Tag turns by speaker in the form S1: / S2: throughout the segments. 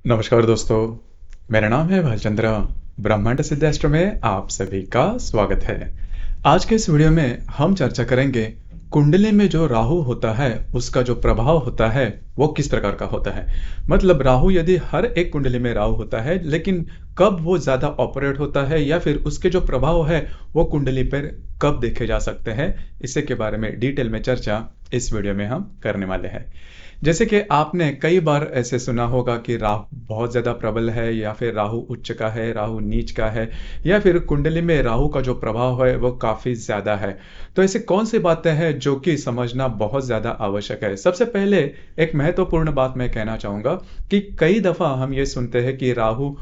S1: नमस्कार दोस्तों, मेरा नाम है भालचंद्र। ब्रह्मांड सिद्धास्त्र में आप सभी का स्वागत है। आज के इस वीडियो में हम चर्चा करेंगे कुंडली में जो राहु होता है उसका जो प्रभाव होता है वो किस प्रकार का होता है। मतलब राहु यदि हर एक कुंडली में राहु होता है, लेकिन कब वो ज़्यादा ऑपरेट होता है या फिर उसके जो प्रभाव है वो कुंडली पर कब देखे जा सकते हैं, इसी के बारे में डिटेल में चर्चा इस वीडियो में हम करने वाले हैं। जैसे कि आपने कई बार ऐसे सुना होगा कि राहु बहुत ज़्यादा प्रबल है या फिर राहु उच्च का है, राहु नीच का है, या फिर कुंडली में राहु का जो प्रभाव है वो काफ़ी ज़्यादा है। तो ऐसी कौन सी बातें हैं जो कि समझना बहुत ज़्यादा आवश्यक है। सबसे पहले एक महत्वपूर्ण बात मैं कहना चाहूँगा कि कई दफ़ा हम ये सुनते हैं कि राहु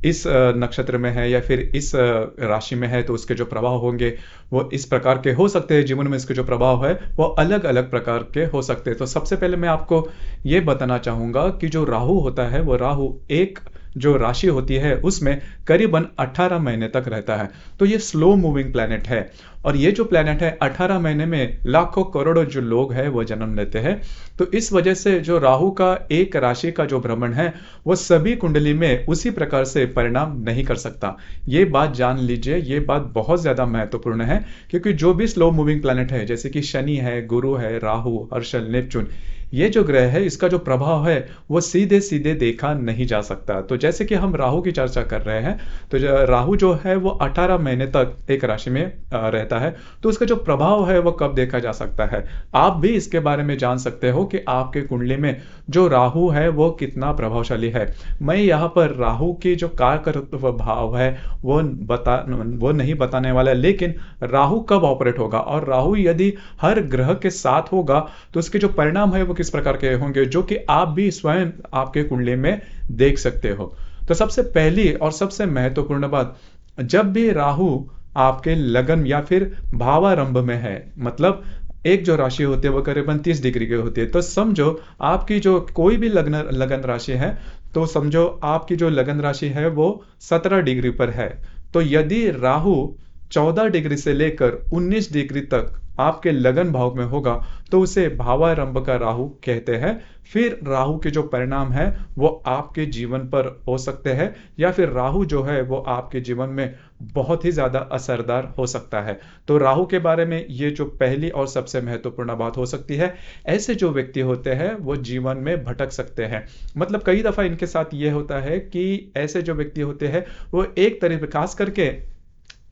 S1: इस नक्षत्र में है या फिर इस राशि में है तो उसके जो प्रभाव होंगे वो इस प्रकार के हो सकते हैं, जीवन में इसके जो प्रभाव है वो अलग अलग प्रकार के हो सकते हैं। तो सबसे पहले मैं आपको ये बताना चाहूँगा कि जो राहु होता है वो राहु एक जो राशि होती है उसमें करीबन 18 महीने तक रहता है। तो ये स्लो मूविंग प्लैनेट है, और ये जो प्लैनेट है 18 महीने में लाखों करोड़ों जो लोग हैं वो जन्म लेते हैं। तो इस वजह से जो राहु का एक राशि का जो भ्रमण है वो सभी कुंडली में उसी प्रकार से परिणाम नहीं कर सकता। ये बात जान लीजिए, ये बात बहुत ज़्यादा महत्वपूर्ण है, क्योंकि जो भी स्लो मूविंग प्लैनेट है जैसे कि शनि है, गुरु है, राहु, हर्षल, नेपच्यून, ये जो ग्रह है इसका जो प्रभाव है वो सीधे सीधे देखा नहीं जा सकता। तो जैसे कि हम राहु की चर्चा कर रहे हैं, तो राहु जो है वो 18 महीने तक एक राशि में रहता है। तो उसका जो प्रभाव है वो कब देखा जा सकता है, आप भी इसके बारे में जान सकते हो कि आपके कुंडली में जो राहु है वो कितना प्रभावशाली है। मैं यहाँ पर राहु की जो कारकत्व भाव है वो नहीं बताने वाला, लेकिन राहु कब ऑपरेट होगा और राहु यदि हर ग्रह के साथ होगा तो उसके जो परिणाम है वो किस प्रकार के होंगे, जो कि आप भी स्वयं आपके कुंडली में देख सकते हो। तो सबसे पहली और सबसे महत्वपूर्ण बात, जब भी राहु आपके लगन या फिर भावारंभ में है, मतलब एक जो राशि होती है वो करीबन 30 डिग्री की होती है, तो समझो आपकी जो कोई भी लगन लगन राशि है, तो समझो आपकी जो लगन राशि है वो 17 डिग्री पर है। तो यदि राहु 14 डिग्री से लेकर 19 डिग्री तक आपके लगन भाव में होगा तो उसे भावारंभ का राहु कहते हैं। फिर राहु के जो परिणाम है वो आपके जीवन पर हो सकते हैं, या फिर राहु जो है वो आपके जीवन में बहुत ही ज्यादा असरदार हो सकता है। तो राहु के बारे में ये जो पहली और सबसे महत्वपूर्ण बात हो सकती है। ऐसे जो व्यक्ति होते हैं वो जीवन में भटक सकते हैं। मतलब कई दफा इनके साथ ये होता है कि ऐसे जो व्यक्ति होते हैं वो एक तरीके खास करके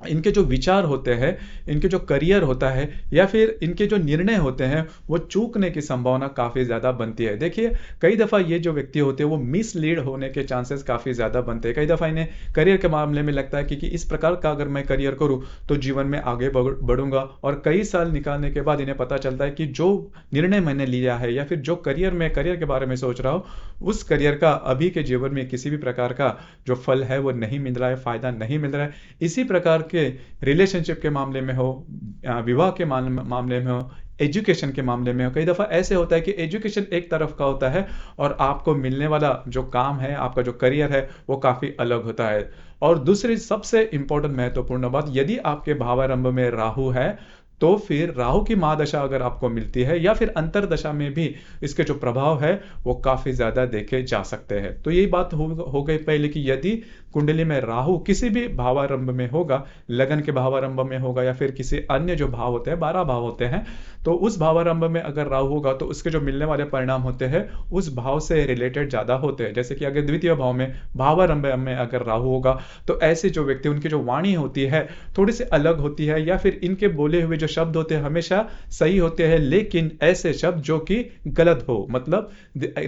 S1: इनके जो विचार होते हैं, इनके जो करियर होता है या फिर इनके जो निर्णय होते हैं वो चूकने की संभावना काफ़ी ज़्यादा बनती है। देखिए, कई दफ़ा ये जो व्यक्ति होते हैं वो मिसलीड होने के चांसेस काफ़ी ज़्यादा बनते हैं। कई दफ़ा इन्हें करियर के मामले में लगता है कि इस प्रकार का अगर मैं करियर करूँ तो जीवन में आगे बढ़ूंगा, और कई साल निकालने के बाद इन्हें पता चलता है कि जो निर्णय मैंने लिया है या फिर जो करियर के बारे में सोच रहा हूँ, उस करियर का अभी के जीवन में किसी भी प्रकार का जो फल है वो नहीं मिल रहा है, फ़ायदा नहीं मिल रहा है। इसी प्रकार के रिलेशनशिप के मामले में हो, विवाह के मामले में हो, एजुकेशन के मामले में हो, कई दफ़ा ऐसे होता है कि एजुकेशन एक तरफ का होता है और आपको मिलने वाला जो काम है, आपका जो करियर है वो काफ़ी अलग होता है। और दूसरी सबसे इंपॉर्टेंट महत्वपूर्ण बात, यदि आपके भावारंभ में राहु है तो फिर राहु की महादशा अगर आपको मिलती है या फिर अंतरदशा में भी इसके जो प्रभाव है वो काफ़ी ज़्यादा देखे जा सकते हैं। तो यही बात हो गई पहले कि यदि कुंडली में राहु किसी भी भावारंभ में होगा, लगन के भावारंभ में होगा या फिर किसी अन्य जो भाव होते हैं, 12 भाव होते हैं, तो उस भावारंभ में अगर राहु होगा तो उसके जो मिलने वाले परिणाम होते हैं उस भाव से रिलेटेड ज़्यादा होते हैं। जैसे कि अगर द्वितीय भाव में भावारंभ में अगर राहु होगा तो ऐसे जो व्यक्ति, उनकी जो वाणी होती है थोड़ी सी अलग होती है, या फिर इनके बोले हुए जो शब्द होते हैं हमेशा सही होते हैं, लेकिन ऐसे शब्द जो कि गलत हो, मतलब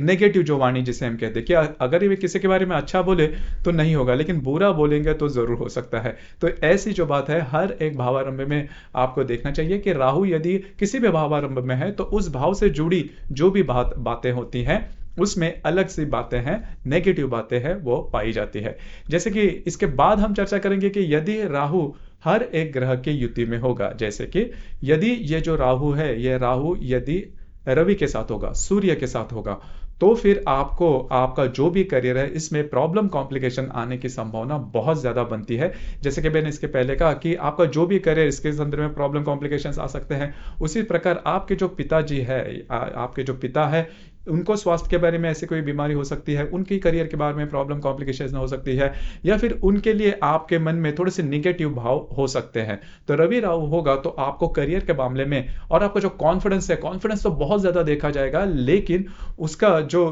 S1: नेगेटिव जो वाणी जिसे हम कहते हैं कि अगर ये किसी के बारे में अच्छा बोले तो नहीं होगा, लेकिन बुरा बोलेंगे तो जरूर हो सकता है। तो ऐसी जो बात है हर एक भावारंभ में आपको देखना चाहिए कि राहु यदि किसी भी भावारंभ में है तो उस भाव से जुड़ी जो भी बातें होती हैं उसमें अलग सी बातें हैं, नेगेटिव बातें हैं वो पाई जाती है। जैसे कि इसके बाद हम चर्चा करेंगे कि यदि राहु हर एक ग्रह की युति में होगा, जैसे कि यदि ये जो राहु है ये राहु यदि रवि के साथ होगा, सूर्य के साथ होगा, तो फिर आपको आपका जो भी करियर है इसमें प्रॉब्लम कॉम्प्लिकेशन आने की संभावना बहुत ज़्यादा बनती है। जैसे कि मैंने इसके पहले कहा कि आपका जो भी करियर इसके संदर्भ में प्रॉब्लम कॉम्प्लिकेशंस आ सकते हैं। उसी प्रकार आपके जो पिताजी है, आपके जो पिता है, उनको स्वास्थ्य के बारे में ऐसी कोई बीमारी हो सकती है, उनकी करियर के बारे में प्रॉब्लम कॉम्प्लिकेशन हो सकती है, या फिर उनके लिए आपके मन में थोड़े से निगेटिव भाव हो सकते हैं। तो रवि राहु होगा तो आपको करियर के मामले में और आपका जो कॉन्फिडेंस है, कॉन्फिडेंस तो बहुत ज़्यादा देखा जाएगा, लेकिन उसका जो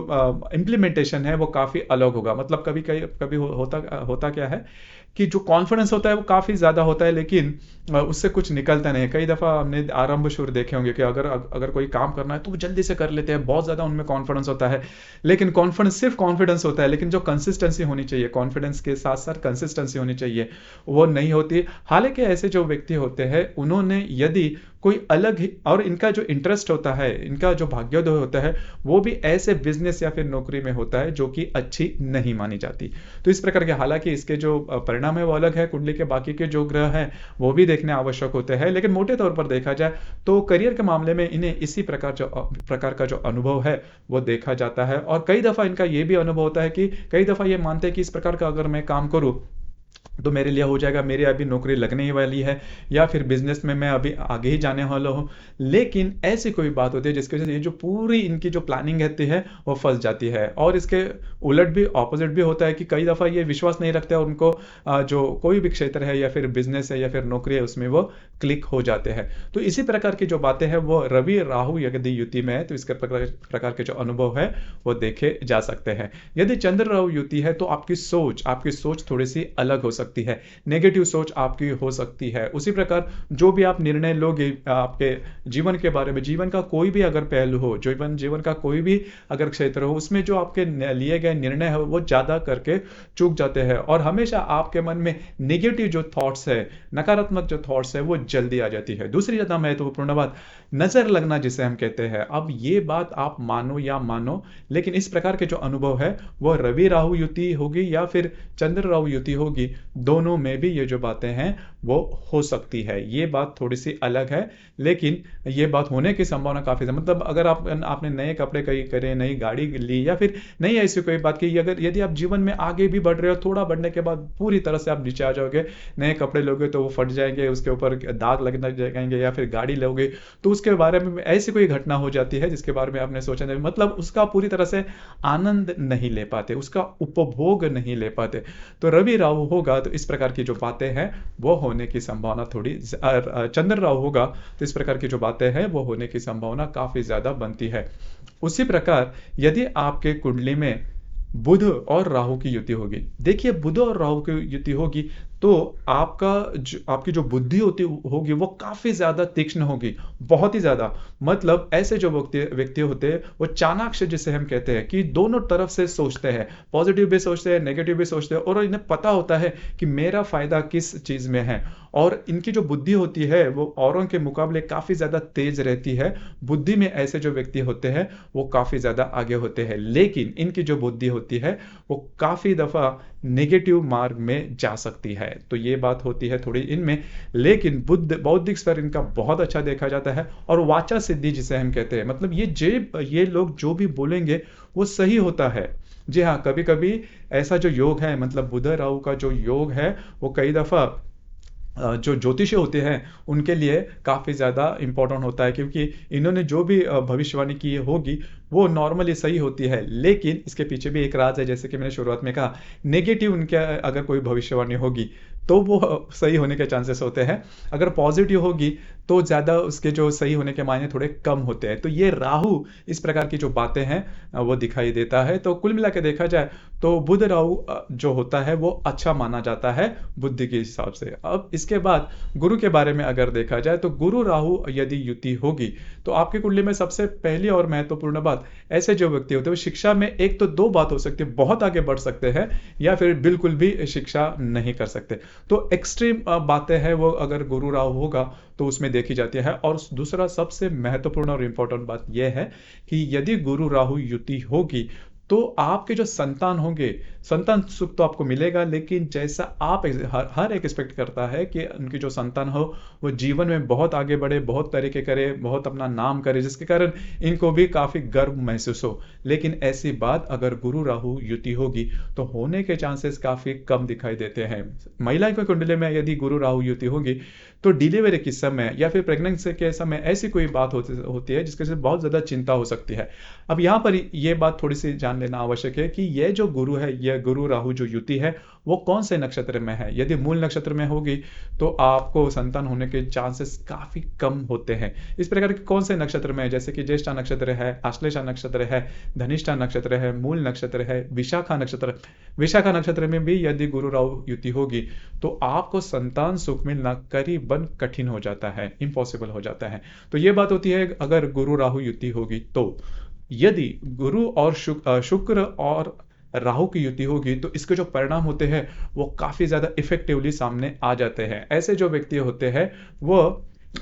S1: इम्प्लीमेंटेशन है वो काफ़ी अलग होगा। मतलब कभी कभी कभी होता क्या है कि जो कॉन्फिडेंस होता है वो काफ़ी ज़्यादा होता है, लेकिन उससे कुछ निकलता नहीं है। कई दफ़ा हमने आरंभ शुरू देखे होंगे कि अगर अगर कोई काम करना है तो वो जल्दी से कर लेते हैं, बहुत ज़्यादा उनमें कॉन्फिडेंस होता है, लेकिन कॉन्फिडेंस सिर्फ कॉन्फिडेंस होता है, लेकिन जो कंसिस्टेंसी होनी चाहिए, कॉन्फिडेंस के साथ साथ कंसिस्टेंसी होनी चाहिए, वो नहीं होती। हालांकि ऐसे जो व्यक्ति होते हैं उन्होंने यदि कोई अलग ही और इनका जो इंटरेस्ट होता है, इनका जो भाग्योदय होता है, वो भी ऐसे बिजनेस या फिर नौकरी में होता है जो कि अच्छी नहीं मानी जाती। तो इस प्रकार के, हालांकि इसके जो परिणाम है वो अलग है, कुंडली के बाकी के जो ग्रह हैं वो भी देखने आवश्यक होते हैं, लेकिन मोटे तौर पर देखा जाए तो करियर के मामले में इन्हें इसी प्रकार का जो अनुभव है वो देखा जाता है। और कई दफा इनका ये भी अनुभव होता है कि कई दफा ये मानते हैं कि इस प्रकार का अगर मैं काम करूं तो मेरे लिए हो जाएगा, मेरी अभी नौकरी लगने ही वाली है, या फिर बिजनेस में मैं अभी आगे ही जाने वाला हूँ। लेकिन ऐसी कोई बात होती है जिसकी वजह से ये जो पूरी इनकी जो प्लानिंग रहती है वो फंस जाती है। और इसके उलट भी, ऑपोजिट भी होता है कि कई दफ़ा ये विश्वास नहीं रखते और उनको जो कोई भी क्षेत्र है या फिर बिजनेस है या फिर नौकरी है उसमें वो क्लिक हो जाते हैं। तो इसी प्रकार की जो बातें हैं वो रवि राहु यदि युति में है तो इसके प्रकार के जो अनुभव है वो देखे जा सकते हैं। यदि चंद्र राहु युति है तो आपकी सोच थोड़ी सी अलग हो सकती है, नेगेटिव सोच आपकी हो सकती है। उसी प्रकार जो भी आप निर्णय लोगे आपके जीवन के बारे में, जीवन का कोई भी अगर पहलू हो, जीवन का कोई भी अगर क्षेत्र हो, उसमें जो आपके लिए गए निर्णय है वो ज्यादा करके चूक जाते हैं और हमेशा आपके मन में नेगेटिव जो थॉट्स है, नकारात्मक जो थॉट्स है वो जल्दी आ जाती है। दूसरी ज्यादा महत्वपूर्ण बात, नजर लगना जिसे हम कहते हैं। अब ये बात आप मानो या मानो, लेकिन इस प्रकार के जो अनुभव है वो रवि राहु युति होगी या फिर चंद्र राहु युति होगी, दोनों में भी ये जो बातें हैं वो हो सकती है। ये बात थोड़ी सी अलग है, लेकिन ये बात होने की संभावना काफी है। मतलब अगर आपने नए कपड़े कहीं करे, नई गाड़ी ली या फिर नई ऐसी कोई बात की, अगर यदि आप जीवन में आगे भी बढ़ रहे हो, थोड़ा बढ़ने के बाद पूरी तरह से आप नीचे आ जाओगे, नए कपड़े लोगे तो वो फट जाएंगे, उसके ऊपर दाग लगने जाएंगे, या फिर गाड़ी लोगे तो उसके बारे में ऐसी कोई घटना हो जाती है जिसके बारे में आपने सोचा नहीं, मतलब उसका पूरी तरह से आनंद नहीं ले पाते, उसका उपभोग नहीं ले पाते। तो रवि राहु होगा तो इस प्रकार की जो बातें हैं वो होने की संभावना थोड़ी, चंद्र राहु होगा तो इस प्रकार की जो बातें हैं वो होने की संभावना काफी ज्यादा बनती है। उसी प्रकार यदि आपके कुंडली में बुध और राहु की युति होगी, देखिए बुध और राहु की युति होगी तो आपकी जो बुद्धि होगी वो काफी ज्यादा तीक्ष्ण होगी, बहुत ही ज्यादा। मतलब ऐसे जो व्यक्ति होते हैं वो चाणाक्ष जिसे हम कहते हैं कि दोनों तरफ से सोचते हैं, पॉजिटिव भी सोचते हैं, नेगेटिव भी सोचते हैं, और इन्हें पता होता है कि मेरा फायदा किस चीज में है। और इनकी जो बुद्धि होती है वो औरों के मुकाबले काफी ज्यादा तेज रहती है। बुद्धि में ऐसे जो व्यक्ति होते हैं वो काफी ज्यादा आगे होते हैं, लेकिन इनकी जो बुद्धि होती है वो काफी दफा नेगेटिव मार्ग में जा सकती है। तो ये बात होती है थोड़ी इनमें, लेकिन बौद्धिक स्तर इनका बहुत अच्छा देखा जाता है। और वाचा सिद्धि जिसे हम कहते हैं, मतलब ये लोग जो भी बोलेंगे वो सही होता है। जी हाँ, कभी कभी ऐसा जो योग है, मतलब बुध राहु का जो योग है वो कई दफा जो ज्योतिषी होते हैं उनके लिए काफ़ी ज़्यादा इंपॉर्टेंट होता है, क्योंकि इन्होंने जो भी भविष्यवाणी की होगी वो नॉर्मली सही होती है, लेकिन इसके पीछे भी एक राज है। जैसे कि मैंने शुरुआत में कहा, नेगेटिव उनके अगर कोई भविष्यवाणी होगी तो वो सही होने के चांसेस होते हैं, अगर पॉजिटिव होगी तो ज़्यादा उसके जो सही होने के मायने थोड़े कम होते हैं। तो ये राहु इस प्रकार की जो बातें हैं वो दिखाई देता है। तो कुल मिला के देखा जाए तो बुध राहु जो होता है वो अच्छा माना जाता है बुद्धि के हिसाब से। अब इसके बाद गुरु के बारे में अगर देखा जाए तो गुरु राहु यदि युति होगी तो आपकी कुंडली में सबसे पहली और महत्वपूर्ण बात, ऐसे जो व्यक्ति होते हैं वो शिक्षा में एक तो दो बात हो सकती है, बहुत आगे बढ़ सकते हैं या फिर बिल्कुल भी शिक्षा नहीं कर सकते। तो एक्सट्रीम बातें हैं वो अगर गुरु राहु होगा तो उसमें देखी जाती है। और दूसरा सबसे महत्वपूर्ण और इंपॉर्टेंट बात यह है कि यदि गुरु राहु युति होगी तो आपके जो संतान होंगे, संतान सुख तो आपको मिलेगा, लेकिन जैसा आप हर एक एक्सपेक्ट करता है कि उनकी जो संतान हो वो जीवन में बहुत आगे बढ़े, बहुत तरीके करे, बहुत अपना नाम करे, जिसके कारण इनको भी काफी गर्व महसूस हो। लेकिन ऐसी बात अगर गुरु राहु युति होगी तो होने के चांसेस काफी कम दिखाई देते हैं। महिला की कुंडली में यदि गुरु राहु युति होगी तो डिलीवरी के समय या फिर प्रेगनेंसी के समय ऐसी कोई बात होती है जिसके से बहुत ज़्यादा चिंता हो सकती है। अब यहाँ पर ये बात थोड़ी सी जान लेना आवश्यक है कि ये जो गुरु है, यह गुरु राहु जो युति है, वो कौन से नक्षत्र में है। यदि मूल नक्षत्र में होगी तो आपको संतान होने के चांसेस काफ़ी कम होते हैं। इस प्रकार के कौन से नक्षत्र में है, जैसे कि ज्येष्ठा नक्षत्र है, आश्लेषा नक्षत्र है, धनिष्ठा नक्षत्र है, मूल नक्षत्र है, विशाखा नक्षत्र। विशाखा नक्षत्र में भी यदि गुरु राहु युति होगी तो आपको संतान सुख मिलना करीबन कठिन हो जाता है, इम्पॉसिबल हो जाता है। तो ये बात होती है अगर गुरु राहु युति होगी तो। यदि गुरु और शुक्र और राहु की युति होगी तो इसके जो परिणाम होते हैं वो काफी ज्यादा इफेक्टिवली सामने आ जाते हैं। ऐसे जो व्यक्ति होते हैं वो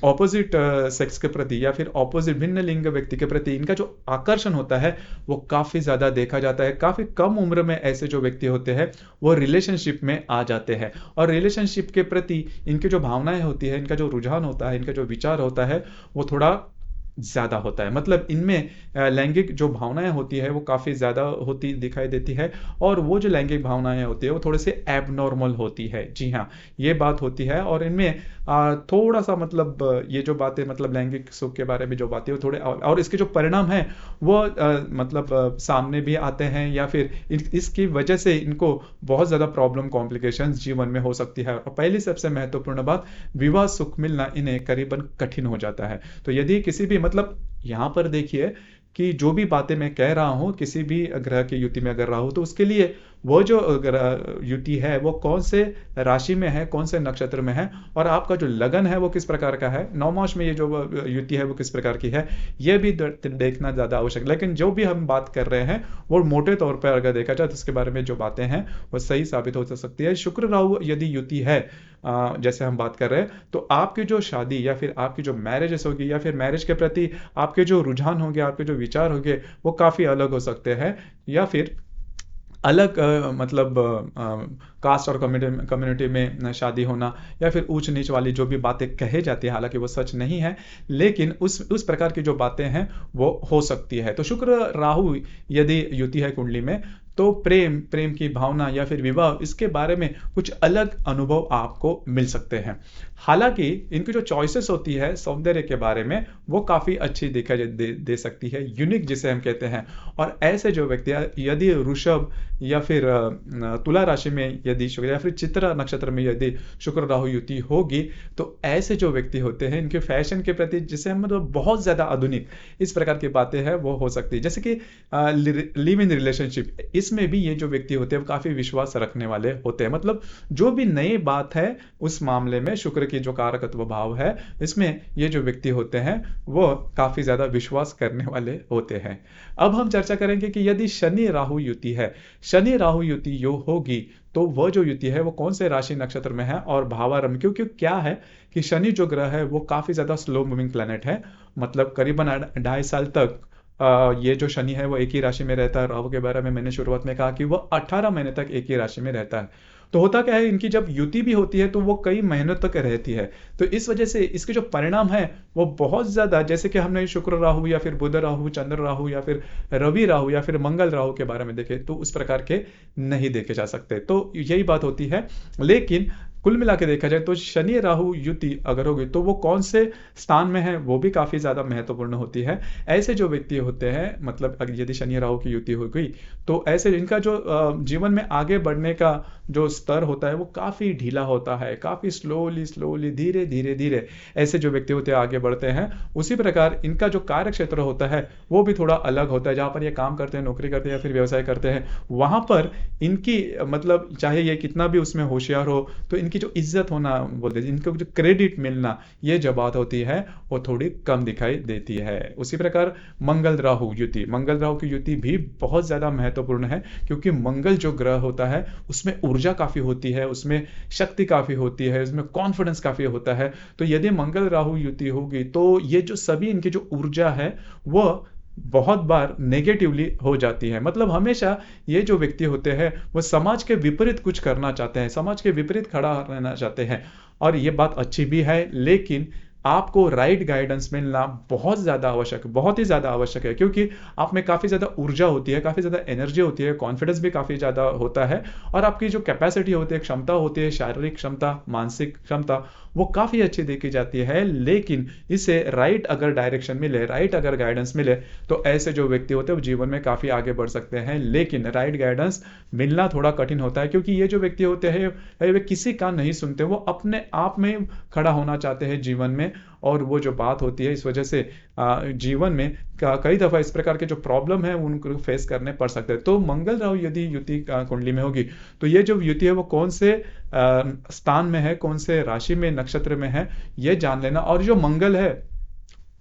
S1: ऑपोजिट सेक्स के प्रति या फिर ऑपोजिट भिन्न लिंग व्यक्ति के प्रति इनका जो आकर्षण होता है वो काफी ज्यादा देखा जाता है। काफी कम उम्र में ऐसे जो व्यक्ति होते हैं वो रिलेशनशिप में आ जाते हैं और रिलेशनशिप के प्रति इनकी जो भावनाएं होती है, इनका जो रुझान होता है, इनका जो विचार होता है वो थोड़ा ज्यादा होता है। मतलब इनमें लैंगिक जो भावनाएं होती है वो काफी ज्यादा होती दिखाई देती है और वो जो लैंगिक भावनाएं होती है वो थोड़े से एबनॉर्मल होती है। जी हाँ, ये बात होती है और इनमें थोड़ा सा मतलब ये जो बातें मतलब लैंगिक सुख के बारे में जो बातें वो थोड़े और इसके जो परिणाम है वो मतलब सामने भी आते हैं या फिर इसकी वजह से इनको बहुत ज्यादा प्रॉब्लम कॉम्प्लिकेशंस जीवन में हो सकती है। और पहली सबसे महत्वपूर्ण बात, विवाह सुख मिलना इन्हें करीबन कठिन हो जाता है। तो यदि किसी भी मतलब यहाँ पर देखिए कि जो भी बातें मैं कह रहा हूं किसी भी ग्रह की युति में अगर रहा हो तो उसके लिए वो जो युति है वो कौन से राशि में है, कौन से नक्षत्र में है और आपका जो लगन है वो किस प्रकार का है, नवमास में ये जो युति है वो किस प्रकार की है, ये भी देखना ज्यादा आवश्यक। लेकिन जो भी हम बात कर रहे हैं वो मोटे तौर पर अगर देखा जाए तो उसके बारे में जो बातें हैं वो सही साबित हो सकती है। शुक्र राहु यदि युति है जैसे हम बात कर रहे हैं तो आपकी जो शादी या फिर आपकी जो मैरिजेस होगी या फिर मैरिज के प्रति आपके जो रुझान होंगे, आपके जो विचार होंगे वो काफी अलग हो सकते हैं या फिर अलग मतलब कास्ट और कम्युनिटी में शादी होना या फिर ऊंच नीच वाली जो भी बातें कहे जाती है, हालांकि वो सच नहीं है लेकिन उस प्रकार की जो बातें हैं वो हो सकती है। तो शुक्र राहु यदि युति है कुंडली में तो प्रेम की भावना या फिर विवाह इसके बारे में कुछ अलग अनुभव आपको मिल सकते हैं। हालांकि इनकी जो चॉइसेस होती है सौंदर्य के बारे में वो काफी अच्छी दिखाई दे सकती है, यूनिक जिसे हम कहते हैं। और ऐसे जो व्यक्ति यदि वृषभ या फिर तुला राशि में यदि शुक्र या फिर चित्रा नक्षत्र में यदि शुक्र राहु युति होगी तो ऐसे जो व्यक्ति होते हैं इनके फैशन के प्रति जिसे हम मतलब बहुत ज्यादा आधुनिक इस प्रकार की बातें हैं वो हो सकती है। जैसे कि लिव इन रिलेशनशिप, इसमें भी ये जो व्यक्ति होते हैं वो काफी विश्वास रखने वाले होते हैं। मतलब जो भी नई बात है उस मामले में शुक्र की जो कारकत्व भाव है इसमें ये जो व्यक्ति होते हैं वो काफी ज्यादा विश्वास करने वाले होते हैं। अब हम चर्चा करेंगे कि यदि शनि राहु युति है, शनि राहु युति यो होगी तो वह जो युति है वो कौन से राशि नक्षत्र में है और भावारंभ, क्योंकि क्या है कि शनि जो ग्रह है वो काफी ज्यादा स्लो मूविंग प्लैनेट है। मतलब करीबन 2.5 साल तक ये जो शनि है वो एक ही राशि में रहता है। राहु के बारे में मैंने शुरुआत में कहा कि वो 18 महीने तक एक ही राशि में रहता है। तो होता क्या है, इनकी जब युति भी होती है तो वो कई महीनों तक रहती है। तो इस वजह से इसके जो परिणाम है वो बहुत ज्यादा, जैसे कि हमने शुक्र राहु या फिर बुध राहु, चंद्र राहु या फिर रवि राहु या फिर मंगल राहु के बारे में देखे तो उस प्रकार के नहीं देखे जा सकते। तो यही बात होती है। लेकिन कुल मिला के देखा जाए तो शनि राहु युति अगर होगी तो वो कौन से स्थान में है वो भी काफी ज्यादा महत्वपूर्ण होती है। ऐसे जो व्यक्ति होते हैं मतलब यदि शनि राहु की युति हो गई तो ऐसे इनका जो जीवन में आगे बढ़ने का जो स्तर होता है वो काफी ढीला होता है, काफी स्लोली धीरे धीरे ऐसे जो व्यक्ति होते हैं आगे बढ़ते हैं। उसी प्रकार इनका जो कार्य क्षेत्र होता है वो भी थोड़ा अलग होता है। जहां पर ये काम करते हैं, नौकरी करते हैं या फिर व्यवसाय करते हैं, वहां पर इनकी मतलब चाहे ये कितना भी उसमें होशियार हो तो इनकी जो इज्जत होना बोलते हैं, इनको जो क्रेडिट मिलना, ये जो बात होती है वो थोड़ी कम दिखाई देती है। उसी प्रकार मंगल राहु युति, मंगल राहु की युति भी बहुत ज्यादा महत्वपूर्ण है क्योंकि मंगल जो ग्रह होता है उसमें ऊर्जा काफी होती है, उसमें शक्ति काफी होती है, उसमें कॉन्फिडेंस काफी होता है। तो यदि मंगल राहु युति होगी तो ये जो सभी इनकी जो ऊर्जा है वो बहुत बार नेगेटिवली हो जाती है। मतलब हमेशा ये जो व्यक्ति होते हैं वो समाज के विपरीत कुछ करना चाहते हैं, समाज के विपरीत खड़ा रहना चाहते हैं। और ये बात अच्छी भी है लेकिन आपको राइट गाइडेंस मिलना बहुत ज़्यादा आवश्यक है, बहुत ही ज़्यादा आवश्यक है, क्योंकि आप में काफ़ी ज़्यादा ऊर्जा होती है, काफ़ी ज़्यादा एनर्जी होती है, कॉन्फिडेंस भी काफ़ी ज़्यादा होता है, और आपकी जो कैपेसिटी होती है, क्षमता होती है, शारीरिक क्षमता, मानसिक क्षमता, वो काफ़ी अच्छी देखी जाती है। लेकिन इसे राइट अगर डायरेक्शन मिले, राइट अगर गाइडेंस मिले, तो ऐसे जो व्यक्ति होते हैं वो जीवन में काफ़ी आगे बढ़ सकते हैं। लेकिन राइट गाइडेंस मिलना थोड़ा कठिन होता है, क्योंकि ये जो व्यक्ति होते हैं वे किसी का नहीं सुनते, वो अपने आप में खड़ा होना चाहते हैं जीवन में। और वो जो बात होती है, इस वजह से जीवन में कई दफ़ा इस प्रकार के जो प्रॉब्लम है उनको फेस करने पड़ सकते हैं। तो मंगल राहु यदि युति कुंडली में होगी, तो ये जो युति है वो कौन से स्थान में है, कौन से राशि में, नक्षत्र में है, ये जान लेना। और जो मंगल है,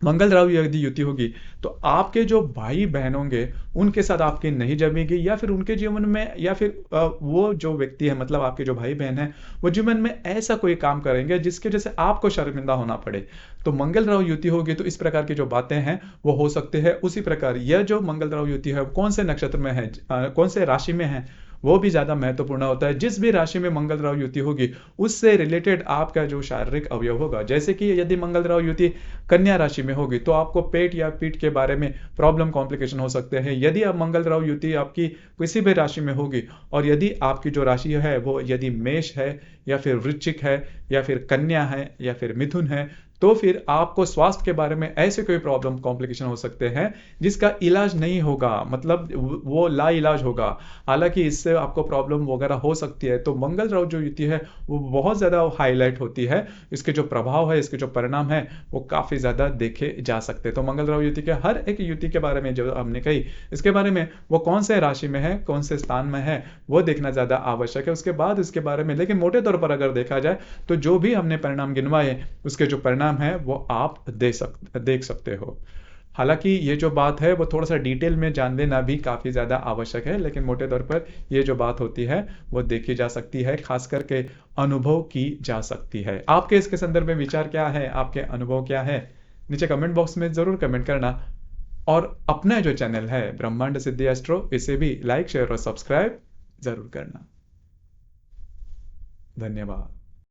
S1: मंगल राहु यदि युति होगी, तो आपके जो भाई बहन होंगे उनके साथ आपकी नहीं जमेगी, या फिर उनके जीवन में, या फिर वो जो व्यक्ति है, मतलब आपके जो भाई बहन है, वो जीवन में ऐसा कोई काम करेंगे जिसके वजह से आपको शर्मिंदा होना पड़े। तो मंगल राहु युति होगी तो इस प्रकार की जो बातें हैं वो हो सकते हैं। उसी प्रकार यह जो मंगल राहु युति है कौन से नक्षत्र में है, कौन से राशि में है, वो भी ज़्यादा महत्वपूर्ण होता है। जिस भी राशि में मंगल राहु युति होगी, उससे रिलेटेड आपका जो शारीरिक अवयव होगा, जैसे कि यदि मंगल राहु युति कन्या राशि में होगी, तो आपको पेट या पीठ के बारे में प्रॉब्लम कॉम्प्लिकेशन हो सकते हैं। यदि अब मंगल राहु युति आपकी किसी भी राशि में होगी, और यदि आपकी जो राशि है वो यदि मेष है, या फिर वृश्चिक है, या फिर कन्या है, या फिर मिथुन है, तो फिर आपको स्वास्थ्य के बारे में ऐसे कोई प्रॉब्लम कॉम्प्लिकेशन हो सकते हैं जिसका इलाज नहीं होगा, मतलब वो ला इलाज होगा। हालांकि इससे आपको प्रॉब्लम वगैरह हो सकती है। तो मंगल राहु जो युति है वो बहुत ज़्यादा हाईलाइट होती है, इसके जो प्रभाव है, इसके जो परिणाम है, वो काफ़ी ज़्यादा देखे जा सकते हैं। तो मंगल राहु युति के हर एक युति के बारे में जो हमने कही, इसके बारे में वो कौन से राशि में है, कौन से स्थान में है, वो देखना ज़्यादा आवश्यक है। उसके बाद इसके बारे में, लेकिन मोटे तौर पर अगर देखा जाए तो जो भी हमने परिणाम गिनवाए, उसके जो परिणाम है वो आप देख सकते हो। हालांकि ये जो बात है वो थोड़ा सा डिटेल में जान लेना भी काफ़ी ज़्यादा आवश्यक है, लेकिन मोटे तौर पर ये जो बात होती है वो देखी जा सकती है, खास करके अनुभव की जा सकती है। आपके इसके संदर्भ में विचार क्या है, आपके अनुभव क्या है, नीचे कमेंट बॉक्स में ज़रूर कमेंट करना। और अपना जो चैनल है ब्रह्मांड सिद्धि एस्ट्रो, इसे भी लाइक, शेयर और सब्सक्राइब ज़रूर करना। धन्यवाद।